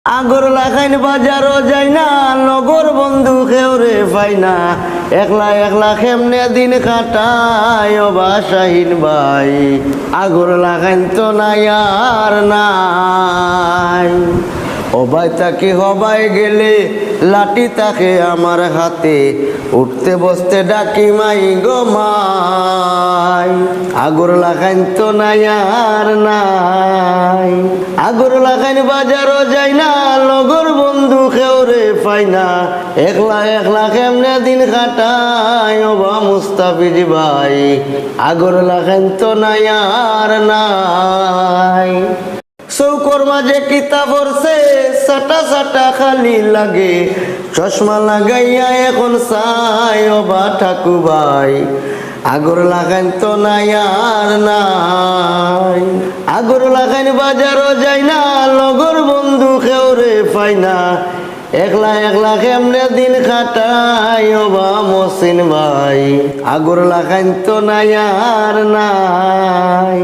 আগর লাখাইন বাজারও যাই না, নগর বন্ধু খেউরে পাই না, একলা একলা কেমনে দিন কাটায় ও বাসাহীন ভাই। আগর লাখাইন তো নাই আর নাই, অবাই তাকে হবাই গেলে লাঠি তাকে আমার হাতে, উঠতে বসতে ডাকি মাই গো মাই। আগর লাখাইন তো নাই আর নাই, আগর লাখাইন বাজারও যাই না, লগর বন্ধু খেউরে পাই না, একলা একলা কেমনে দিন কাটায় ও বা মুস্তাফিজ ভাই। আগর লাখাইন তো নাই আর নাই। চৌকর মাঝে কিতাব পড়ছে, সাটা সাটা খালি লাগে, চশমা লাগাইয়া এখন চাই ও বা ঠাকু ভাই। আগর লাগাইন তো নাই আর নাই, আগর লাগাইন বাজারও যাই না, লগর বন্ধু খেউরে পাই না, একলা একলা কেমনে দিন কাটাই ও বা মহসিন ভাই। আগর লাগাইন তো নাই আর নাই।